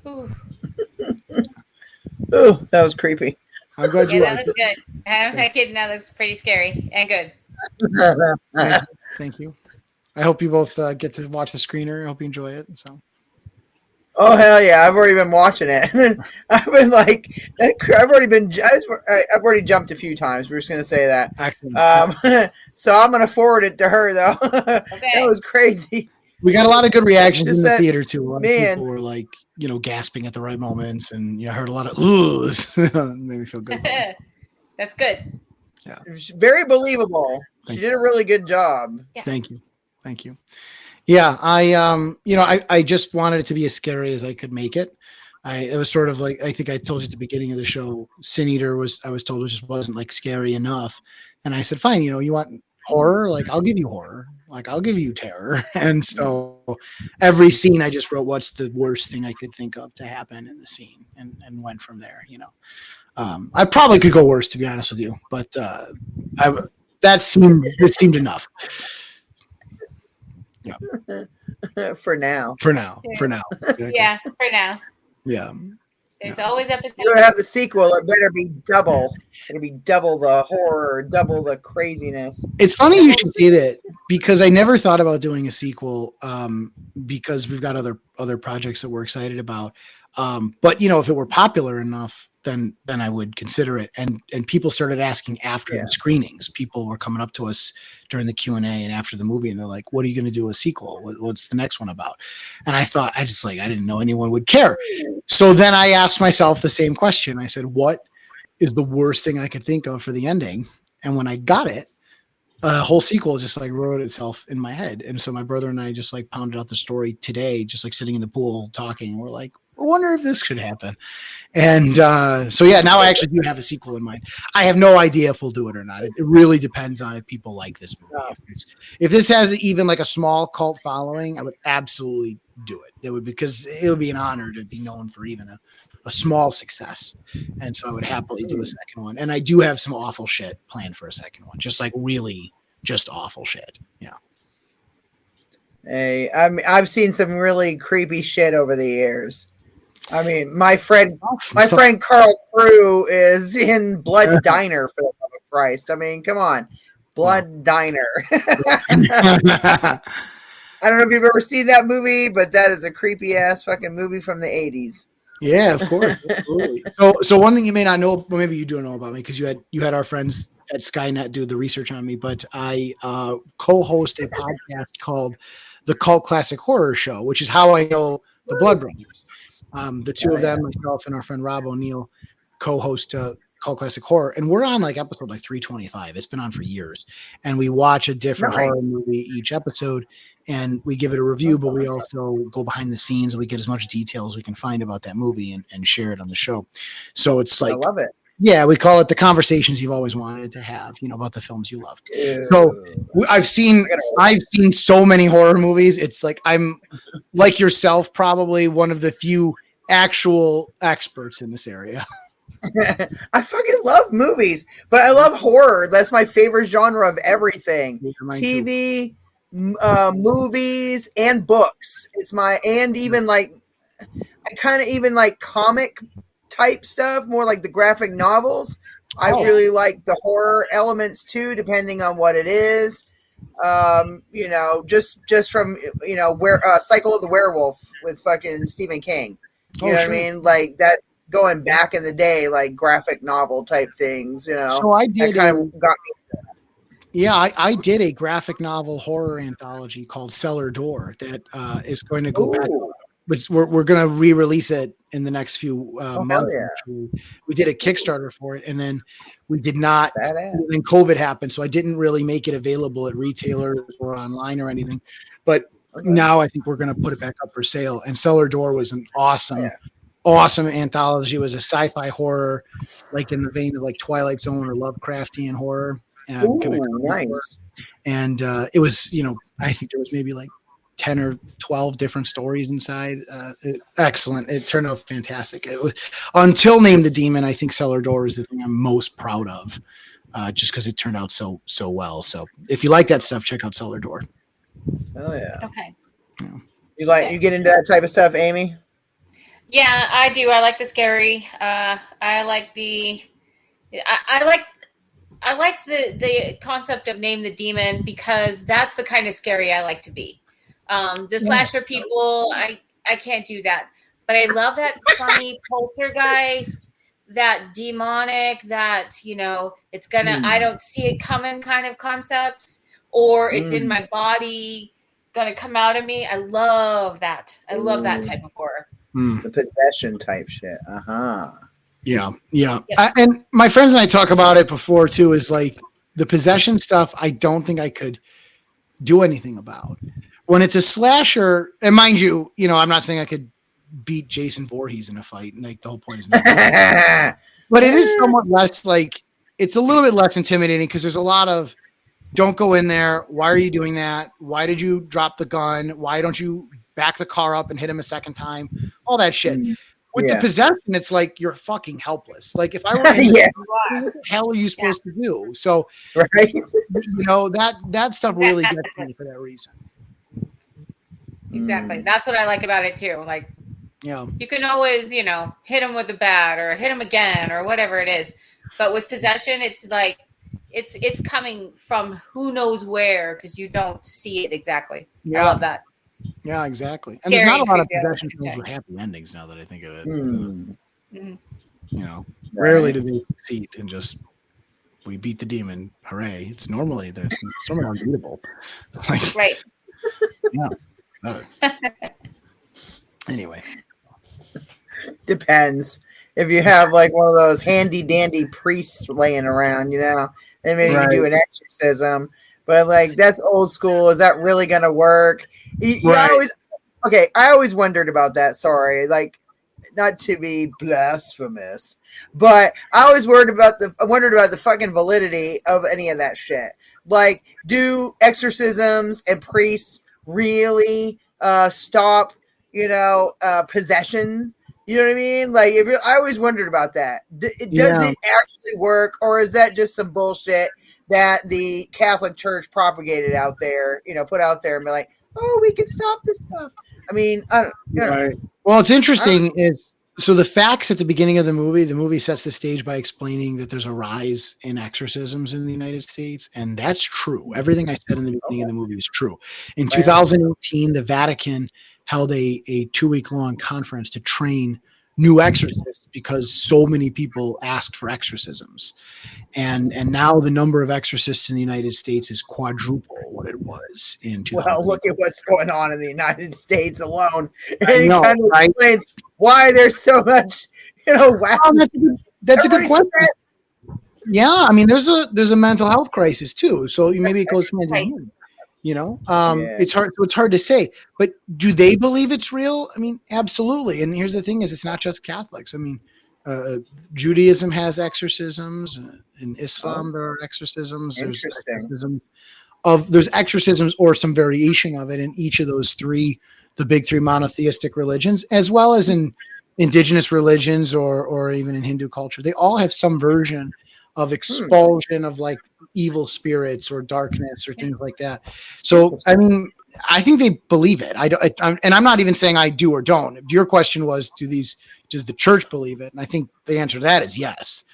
Ooh. Ooh, that was creepy. I'm glad you that looks good. That kid now looks pretty scary and good. Thank you. I hope you both get to watch the screener. I hope you enjoy it. So. Oh hell yeah! I've already been watching it. I've been I've already jumped a few times. We're just gonna say that. Excellent. So I'm gonna forward it to her though. Okay. That was crazy. We got a lot of good reactions in the theater too. A lot of man. people were gasping at the right moments, and I heard a lot of oohs. Made me feel good. That's good. Yeah, very believable. She did a really good job. Yeah. Thank you. Yeah, I just wanted it to be as scary as I could make it. It was sort of like, I think I told you at the beginning of the show, Sin Eater I was told it just wasn't scary enough. And I said, fine, you want horror? I'll give you horror. I'll give you terror. And so every scene I just wrote, what's the worst thing I could think of to happen in the scene, and went from there, I probably could go worse, to be honest with you, but this seemed enough. Yeah. For now. Exactly. Yeah, for now. Yeah. There's always episodes. You're gonna have the sequel. It better be double. It'll be double the horror, double the craziness. It's funny you should say that, because I never thought about doing a sequel, because we've got other projects that we're excited about. But if it were popular enough, then I would consider it. And people started asking after the screenings. People were coming up to us during the Q&A and after the movie, and they're like, "What are you going to do a sequel? What's the next one about?" And I thought, I didn't know anyone would care. So then I asked myself the same question. I said, "What is the worst thing I could think of for the ending?" And when I got it, a whole sequel just like wrote itself in my head. And so my brother and I just like pounded out the story today, just like sitting in the pool talking. And we're like, I wonder if this could happen. And so, yeah, now I actually do have a sequel in mind. I have no idea if we'll do it or not. It really depends on if people like this movie. If this has even like a small cult following, I would absolutely do it. It would, because it would be an honor to be known for even a small success. And so I would happily do a second one. And I do have some awful shit planned for a second one, just like really just awful shit. Yeah. Hey, I've seen some really creepy shit over the years. I mean, my friend Carl Crew is in Blood Diner, for the love of Christ. I mean, come on, Blood Diner. I don't know if you've ever seen that movie, but that is a creepy ass fucking movie from the 80s. Yeah, of course. Absolutely. So one thing you may not know, but maybe you do know about me, because you had our friends at Skynet do the research on me, but I co-host a podcast called The Cult Classic Horror Show, which is how I know the Blood Brothers. The two of them, myself and our friend Rob O'Neill, co-host Cult Classic Horror, and we're on like episode like 325. It's been on for years, and we watch a different horror movie each episode, and we give it a review. But we also go behind the scenes, and we get as much detail as we can find about that movie and share it on the show. So it's like, I love it. Yeah, we call it the conversations you've always wanted to have, about the films you loved. So I've seen so many horror movies. It's like I'm like yourself, probably one of the few actual experts in this area. I fucking love movies, but I love horror. That's my favorite genre of everything. TV, movies, and books. And even like, I kind of even like comic type stuff, more like the graphic novels. I really like the horror elements too, depending on what it is. Just from Cycle of the Werewolf with fucking Stephen King. You know what I mean? Like that, going back in the day, like graphic novel type things. So I did. That kind of got me. Yeah, I did a graphic novel horror anthology called Cellar Door that is going to go back. But we're going to re-release it in the next few months. Yeah. We did a Kickstarter for it, and then we did not. And then COVID happened, so I didn't really make it available at retailers or online or anything. But now I think we're going to put it back up for sale. And Cellar Door was an awesome anthology. It was a sci-fi horror, like in the vein of like Twilight Zone or Lovecraftian horror. Nice. And it was, I think there was maybe like 10 or 12 different stories inside. Excellent. It turned out fantastic. It was, until Name the Demon, I think Cellar Door is the thing I'm most proud of, just because it turned out so well. So if you like that stuff, check out Cellar Door. Oh yeah. Okay. Yeah. You get into that type of stuff, Amy? Yeah, I do. I like the scary. I like the concept of Name the Demon, because that's the kind of scary I like to be. The slasher people, I can't do that. But I love that funny poltergeist, that demonic, that, it's gonna, I don't see it coming kind of concepts, or it's in my body, gonna come out of me. I love that. I love that type of horror. The possession type shit. Yeah. And my friends and I talk about it before too, is like the possession stuff. I don't think I could do anything about when it's a slasher. And mind you, I'm not saying I could beat Jason Voorhees in a fight. And like the whole point is not but it is somewhat less, like, it's a little bit less intimidating, because there's a lot of, don't go in there. Why are you doing that? Why did you drop the gun? Why don't you back the car up and hit him a second time? All that shit. With the possession, it's like you're fucking helpless. Like if I were in what the hell are you supposed to do? So that stuff really gets me for that reason. Exactly. That's what I like about it too. Like, you can always, hit him with a bat or hit him again or whatever it is. But with possession, it's like it's coming from who knows where, because you don't see it exactly. I love that. Yeah, exactly. And there's not a lot of possession films with happy endings now that I think of it. Rarely do they succeed and just, we beat the demon, hooray. It's normally unbeatable. It's like, right. Yeah. Anyway. Depends. If you have like one of those handy dandy priests laying around, and maybe you Right. could do an exorcism. But like that's old school. Is that really gonna work? Right. I always wondered about that. Sorry, like not to be blasphemous, but I always wondered about the fucking validity of any of that shit. Like, do exorcisms and priests really stop, possession? You know what I mean? Like, I always wondered about that. Does Yeah. it actually work, or is that just some bullshit that the Catholic Church propagated out there? Put out there and be like, "Oh, we can stop this stuff." I mean, I don't. Right. Well, it's interesting is so the facts at the beginning of the movie sets the stage by explaining that there's a rise in exorcisms in the United States, and that's true. Everything I said in the beginning of the movie is true. In 2018, the Vatican held a 2-week long conference to train new exorcists because so many people asked for exorcisms. And now the number of exorcists in the United States is quadruple what it was in 2000. Well, look at what's going on in the United States alone. And I know, it kind of right? explains why there's so much, wow. That's a good question. Yeah, I mean, there's a mental health crisis too. So maybe it goes hand in hand. It's hard to say. But do they believe it's real? I mean, absolutely. And here's the thing: is it's not just Catholics. I mean, Judaism has exorcisms. In Islam, there are exorcisms. There's exorcisms or some variation of it in each of those the big three monotheistic religions, as well as in indigenous religions or even in Hindu culture. They all have some version of expulsion of like evil spirits or darkness or things like that. So, I mean, I think they believe it. I'm not even saying I do or don't. Your question was, does the church believe it? And I think the answer to that is yes.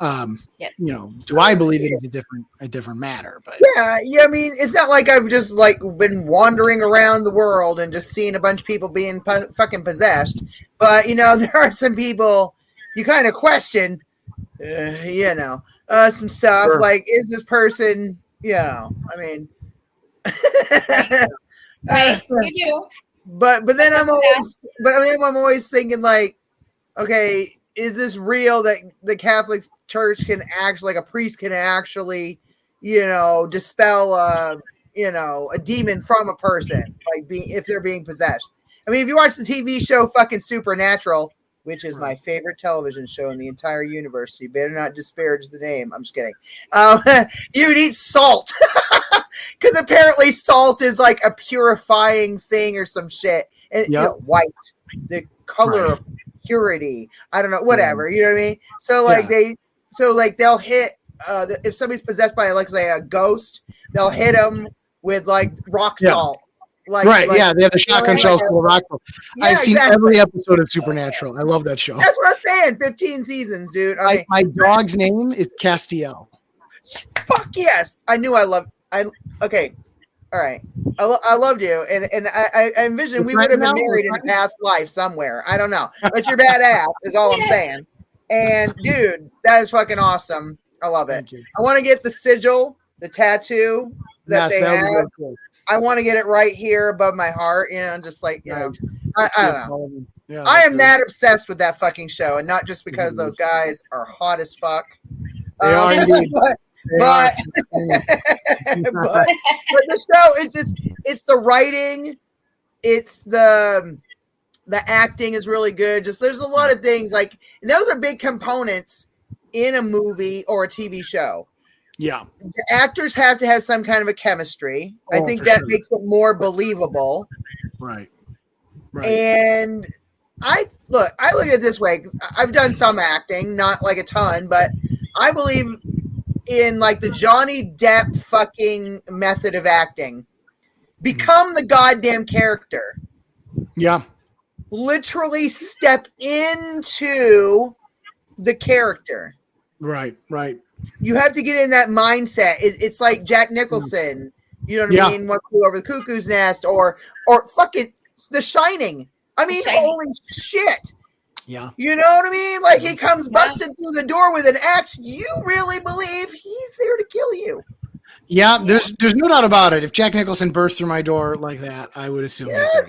Do I believe it is a different matter? But yeah. I mean, it's not like I've just like been wandering around the world and just seeing a bunch of people being fucking possessed. But there are some people you kind of question. Some stuff like, is this person? I mean, right? You do. But then I'm always thinking like, okay, is this real that the Catholic Church can actually, like a priest can actually, dispel a demon from a person, like if they're being possessed. I mean, if you watch the TV show fucking Supernatural, which is my favorite television show in the entire universe, so you better not disparage the name. I'm just kidding. You'd eat salt because apparently salt is like a purifying thing or some shit. And white, the color of purity. I don't know, whatever. You know what I mean? So like they'll hit if somebody's possessed by like say a ghost, they'll hit them with like rock salt. They have the shotgun shells full of rock salt. I've seen every episode of Supernatural. I love that show. That's what I'm saying. 15 seasons, dude. My dog's name is Castiel. Fuck yes. I knew okay. All right. I loved you. And I envisioned we would have been married in a past life somewhere. I don't know. But you're badass is all I'm saying. And dude, that is fucking awesome. I love it. I want to get the sigil, the tattoo that they have. Really cool. I want to get it right here above my heart, just like, I don't know. Yeah, I am that obsessed with that fucking show, and not just because those guys are hot as fuck. They are indeed. But the show, it's the writing, it's the acting is really good. Just there's a lot of things like those are big components in a movie or a TV show. Yeah. The actors have to have some kind of a chemistry. I think that makes it more believable. Right. And I look at it this way. I've done some acting, not like a ton, but I believe in like the Johnny Depp fucking method of acting. Become the goddamn character. Yeah. Literally step into the character. Right. You have to get in that mindset. It's like Jack Nicholson, you know what I mean? One Flew Over the Cuckoo's Nest or fucking The Shining. I mean, holy shit. Yeah. You know what I mean? Like he comes busting through the door with an axe. You really believe he's there to kill you. Yeah, there's no doubt about it. If Jack Nicholson burst through my door like that, I would assume he's there.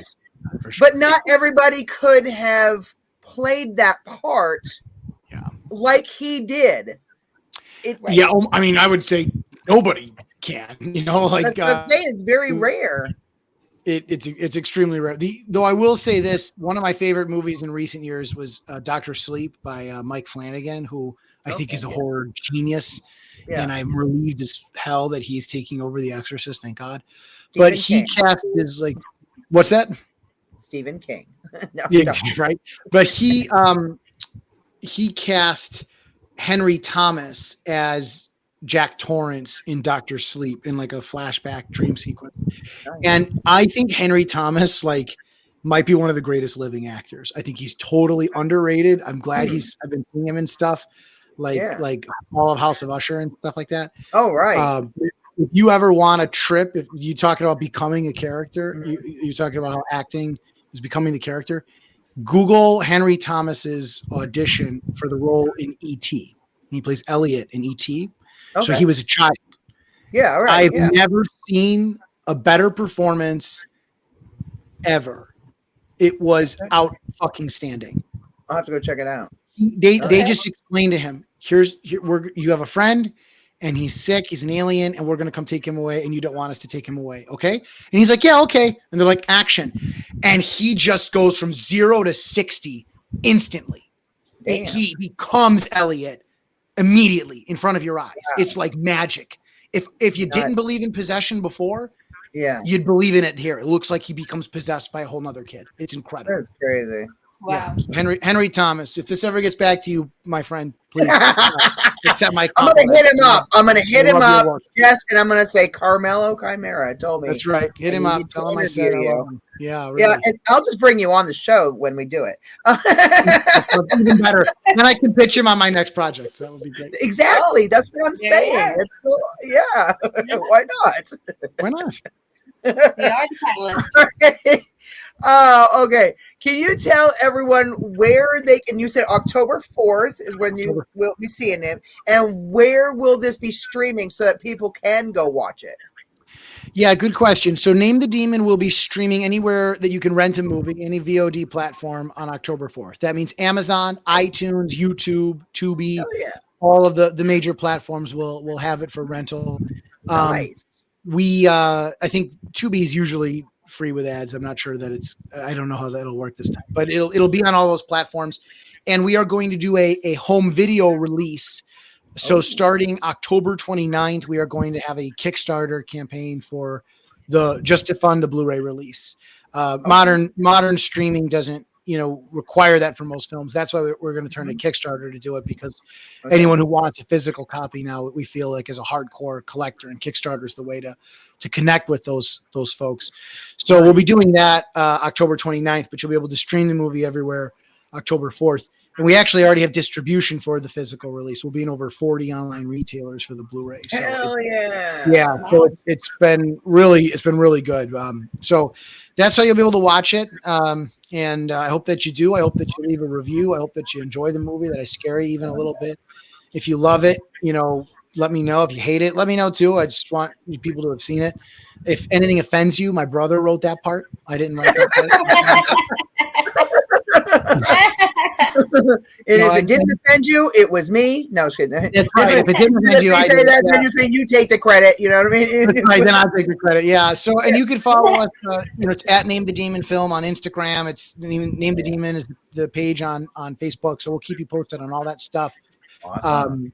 For sure. But not everybody could have played that part like he did. Right. Yeah, I mean, I would say nobody can. You know, like that's say it's very rare. It's extremely rare. Though I will say this, one of my favorite movies in recent years was Dr. Sleep by Mike Flanagan, who I think is a horror genius. Yeah. And I'm relieved as hell that he's taking over The Exorcist, thank God. Stephen But he King. cast is like, what's that? Stephen King. No, Yeah, no. right. But he cast Henry Thomas as Jack Torrance in Dr. Sleep in like a flashback dream sequence. And I think Henry Thomas like might be one of the greatest living actors. I think he's totally underrated. I'm glad I've been seeing him in stuff like all of House of Usher and stuff like that. Oh, right. If you ever want a trip, if you talking about becoming a character, you're talking about how acting is becoming the character. Google Henry Thomas's audition for the role in E.T. He plays Elliot in E.T. Okay. So he was a child. Yeah, right. I've never seen a better performance ever. It was out fucking standing. I'll have to go check it out. They just explained to him, you have a friend and he's sick, he's an alien, and we're gonna come take him away, and you don't want us to take him away, okay? And he's like, yeah, okay. And they're like, action. And he just goes from 0 to 60 instantly. He becomes Elliot immediately in front of your eyes. Yeah. It's like magic. If you didn't believe in possession before, you'd believe in it here. It looks like he becomes possessed by a whole nother kid. It's incredible. That's crazy. Wow. Yeah. So Henry Thomas, if this ever gets back to you, my friend, please accept my I'm going to hit him up. I'm going to hit him up, yes, and I'm going to say Carmelo Chimera told me. That's right. Hit him up. Tell him I said hello. Yeah, really. Yeah, and I'll just bring you on the show when we do it. Even better. Then I can pitch him on my next project. That would be great. Exactly. That's what I'm saying. Yeah. It's cool. Why not? Why not? We are the catalyst. Okay. Can you tell everyone where they can? You said October 4th is when you will be seeing it, and where will this be streaming so that people can go watch it? Yeah, good question. So Name the Demon will be streaming anywhere that you can rent a movie, any VOD platform on October 4th. That means Amazon, iTunes, YouTube, Tubi, all of the major platforms will have it for rental. Nice. I think Tubi is usually free with ads. I'm not sure that I don't know how that'll work this time, but it'll be on all those platforms. And we are going to do a home video release. So starting October 29th, we are going to have a Kickstarter campaign for just to fund the Blu-ray release. Modern streaming doesn't, require that for most films. That's why we're going to turn to Kickstarter to do it, because anyone who wants a physical copy now, we feel like is a hardcore collector, and Kickstarter is the way to connect with those folks. So we'll be doing that October 29th, but you'll be able to stream the movie everywhere October 4th. And we actually already have distribution for the physical release. We'll be in over 40 online retailers for the Blu-ray. So Hell yeah! Yeah, so it's been really good. So that's how you'll be able to watch it. And I hope that you do. I hope that you leave a review. I hope that you enjoy the movie, that I scare you even a little bit. If you love it, let me know. If you hate it, let me know too. I just want people to have seen it. If anything offends you, my brother wrote that part. I didn't write that part. And if it didn't offend you, it was me. No, it's kidding. That's right. If it didn't offend you, then you say you take the credit. You know what I mean? That's right. Then I'll take the credit. Yeah. So, and you can follow us. It's at Name the Demon Film on Instagram. It's Name the Demon is the page on Facebook. So we'll keep you posted on all that stuff. Awesome.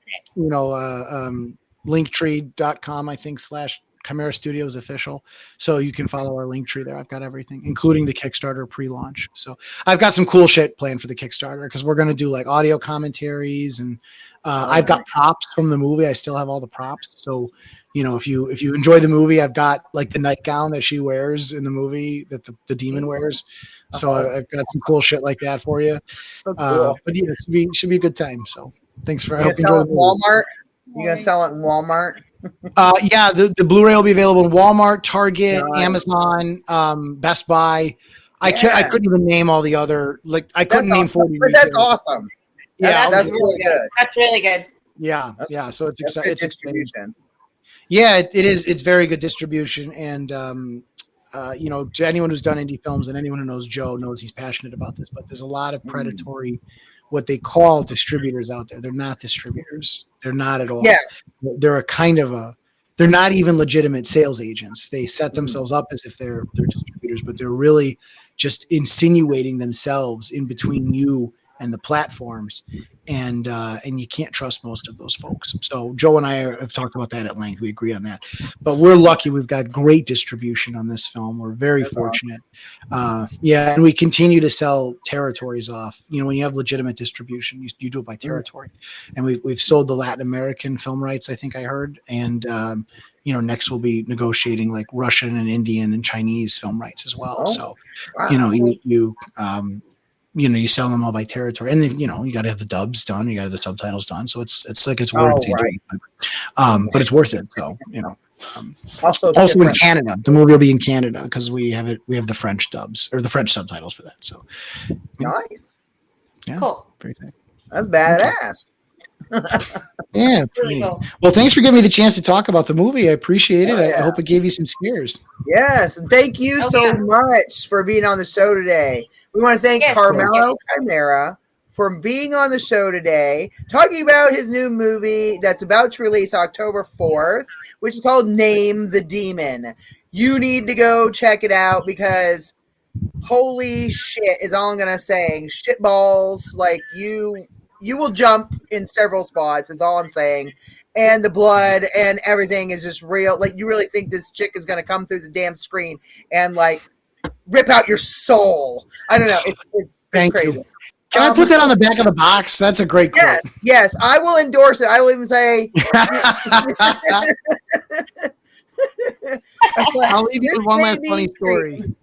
Linktree.com, I think, /Chimera Studios official. So you can follow our link tree there. I've got everything, including the Kickstarter pre-launch. So I've got some cool shit planned for the Kickstarter, because we're going to do like audio commentaries, and I've got props from the movie. I still have all the props. So, if you enjoy the movie, I've got like the nightgown that she wears in the movie that the demon wears. So I've got some cool shit like that for you. So cool. But yeah, it should be a good time. So thanks for helping. Walmart. You gonna sell it in Walmart? Yeah, the Blu-ray will be available in Walmart, Target, Amazon, Best Buy. I couldn't even name all the other, I couldn't name 40. But that's awesome. Yeah, that's really good. That's really good. Yeah, so it's exciting. It's distribution. Yeah, it is. It's very good distribution, and to anyone who's done indie films and anyone who knows Joe knows he's passionate about this. But there's a lot of predatory what they call distributors out there. They're not distributors. They're not at all. Yeah. They're a kind of a, they're not even legitimate sales agents. They set themselves up as if they're distributors, but they're really just insinuating themselves in between you and the platforms. And you can't trust most of those folks. So Joe and I have talked about that at length. We agree on that. But we're lucky. We've got great distribution on this film. We're very fortunate. Yeah, and we continue to sell territories off. You know, when you have legitimate distribution, you do it by territory. And we've sold the Latin American film rights, I think I heard. And you know, next we'll be negotiating like Russian and Indian and Chinese film rights as well. So, you know, you sell them all by territory, and then, you know, you got to have the dubs done, you got to have the subtitles done. So it's like it's worth it, but it's worth it. So, you know, also in Canada, the movie will be in Canada because we have the French dubs or the French subtitles for that. So nice, yeah, cool, that's badass. Yeah, really cool. Well, thanks for giving me the chance to talk about the movie. I appreciate it. I hope it gave you some scares. Yes, and thank you so much for being on the show today. We want to thank Carmelo Chimera for being on the show today, talking about his new movie that's about to release October 4th, which is called Name the Demon. You need to go check it out because holy shit is all I'm going to say. Shit balls, like you will jump in several spots is all I'm saying. And the blood and everything is just real. Like, you really think this chick is going to come through the damn screen and like rip out your soul. I don't know. It's crazy. You. Can I put that on the back of the box? That's a great quote. Yes. I will endorse it. I will even say. I'll leave you with one last funny story.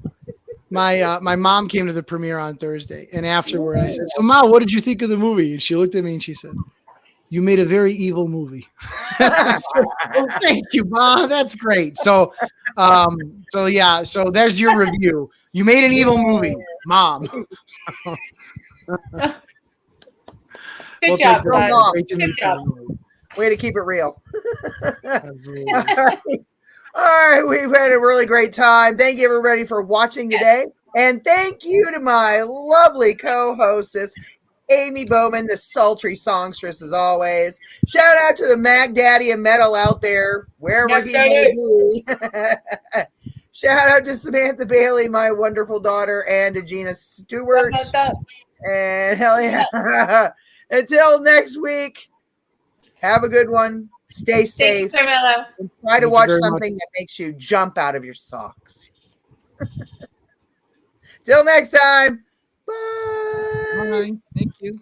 My mom came to the premiere on Thursday, and afterward I said, "So, Ma, what did you think of the movie?" And she looked at me and she said, "You made a very evil movie." Well, thank you, Ma. That's great. So yeah. So there's your review. You made an evil movie, Mom. Good job, son. Good job. Way to keep it real. All right, we've had a really great time. Thank you, everybody, for watching today. And thank you to my lovely co-hostess, Amy Bowman, the sultry songstress, as always. Shout out to the Mac Daddy of Metal out there, wherever he may be. Shout out to Samantha Bailey, my wonderful daughter, and to Gina Stewart. And hell yeah. Until next week, have a good one. Stay safe. And try to watch something that makes you jump out of your socks. Till next time. Bye. Bye. Thank you.